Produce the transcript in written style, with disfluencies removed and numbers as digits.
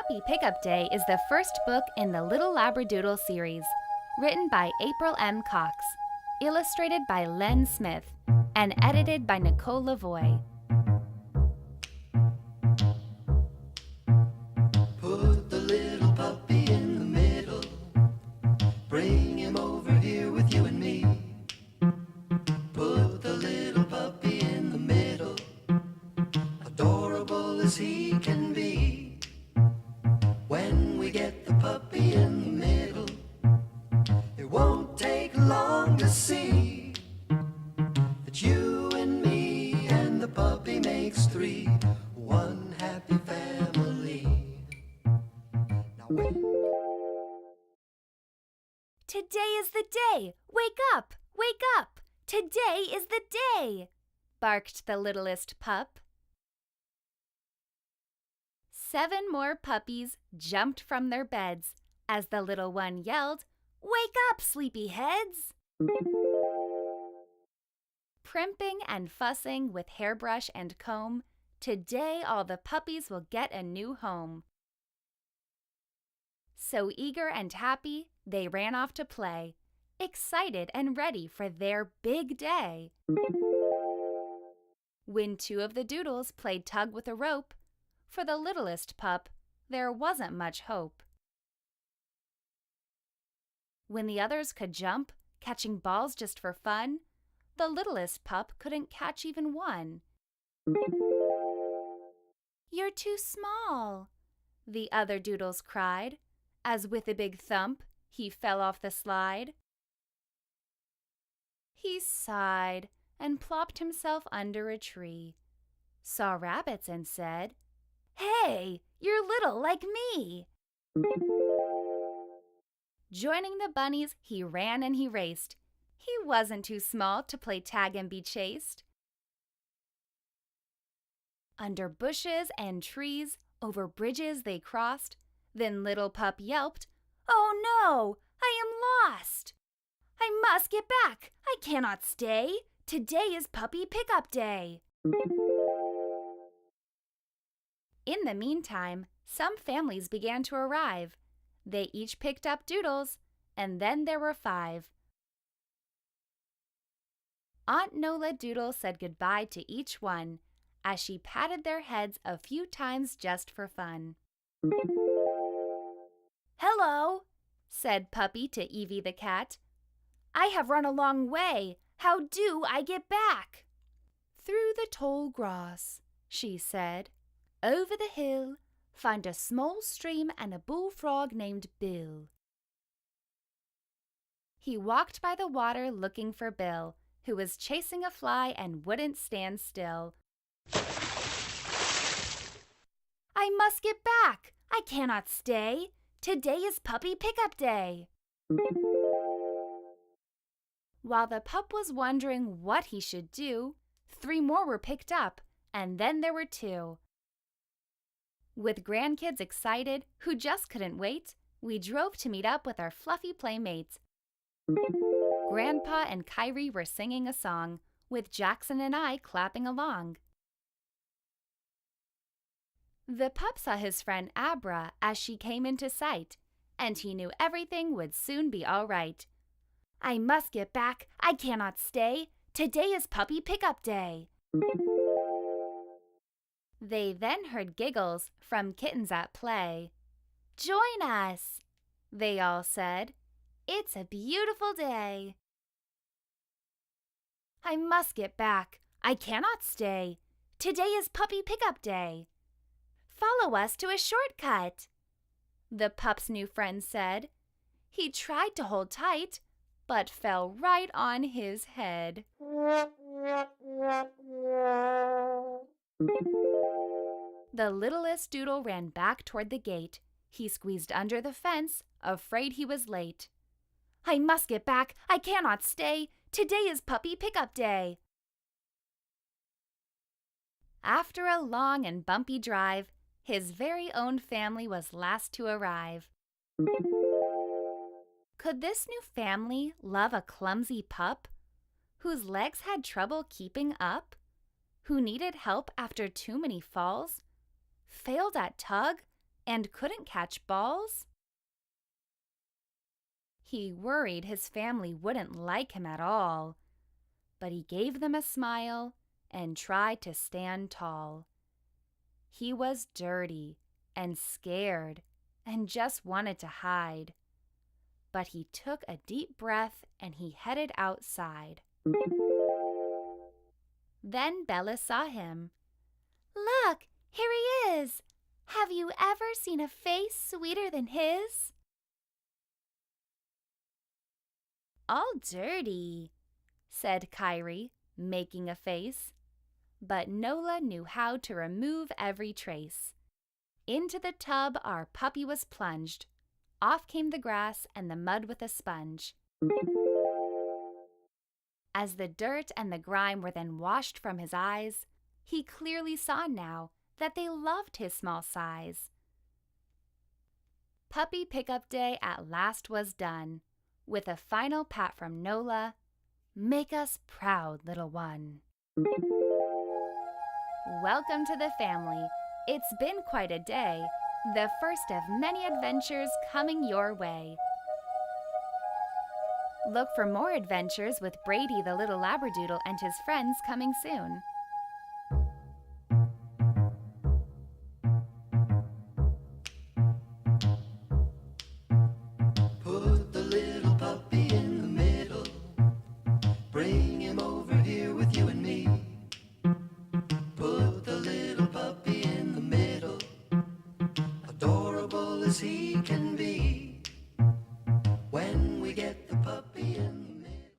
Puppy Pickup Day is the first book in the Little Labradoodle series, written by April Cox, illustrated by Len Smith, and edited by Nicole Lavoie. Put the little puppy in the middle. Bring him over here with you and me. Put the little puppy in the middle. Adorable as he can be. When we get the puppy in the middle, it won't take long to see that you and me and the puppy makes three, one happy family. Now Today is the day! Wake up! Wake up! Today is the day! Barked the littlest pup. 7 more puppies jumped from their beds as the little one yelled, "Wake up, sleepyheads!" Primping and fussing with hairbrush and comb, today all the puppies will get a new home. So eager and happy, they ran off to play, excited and ready for their big day. When 2 of the Doodles played tug with a rope, for the littlest pup, there wasn't much hope. When the others could jump, catching balls just for fun, the littlest pup couldn't catch even one. "You're too small," the other Doodles cried, as with a big thump, he fell off the slide. He sighed and plopped himself under a tree, saw rabbits and said, "Hey, you're little like me!" Joining the bunnies, he ran and he raced. He wasn't too small to play tag and be chased. Under bushes and trees, over bridges they crossed. Then little pup yelped, "Oh no, I am lost! I must get back, I cannot stay. Today is Puppy Pickup Day." In the meantime, some families began to arrive. They each picked up Doodles, and then there were 5. Aunt Nola Doodle said goodbye to each one as she patted their heads a few times just for fun. "Hello," said Puppy to Evie the Cat. "I have run a long way. How do I get back?" "Through the tall grass," she said. "Over the hill, find a small stream and a bullfrog named Bill." He walked by the water looking for Bill, who was chasing a fly and wouldn't stand still. "I must get back! I cannot stay! Today is Puppy Pickup Day!" While the pup was wondering what he should do, 3 more were picked up, and then there were 2. With grandkids excited, who just couldn't wait, we drove to meet up with our fluffy playmates. Grandpa and Kyrie were singing a song, with Jackson and I clapping along. The pup saw his friend Abra as she came into sight, and he knew everything would soon be all right. "I must get back, I cannot stay. Today is Puppy Pickup Day." They then heard giggles from kittens at play. "Join us," they all said. "It's a beautiful day." "I must get back. I cannot stay. Today is Puppy Pickup Day." "Follow us to a shortcut," the pup's new friend said. He tried to hold tight, but fell right on his head. The littlest Doodle ran back toward the gate. He squeezed under the fence, afraid he was late. "I must get back, I cannot stay. Today is Puppy Pickup Day." After a long and bumpy drive, his very own family was last to arrive. Could this new family love a clumsy pup whose legs had trouble keeping up, who needed help after too many falls, failed at tug, and couldn't catch balls? He worried his family wouldn't like him at all, but he gave them a smile and tried to stand tall. He was dirty and scared and just wanted to hide, but he took a deep breath and he headed outside. Then Bella saw him. "Look, here he is! Have you ever seen a face sweeter than his?" "All dirty," said Kyrie, making a face. But Nola knew how to remove every trace. Into the tub our puppy was plunged. Off came the grass and the mud with a sponge. As the dirt and the grime were then washed from his eyes, he clearly saw now that they loved his small size. Puppy pickup day at last was done, with a final pat from Nola. "Make us proud, little one." Welcome to the family. It's been quite a day, the first of many adventures coming your way. Look for more adventures with Brady the little Labradoodle and his friends coming soon.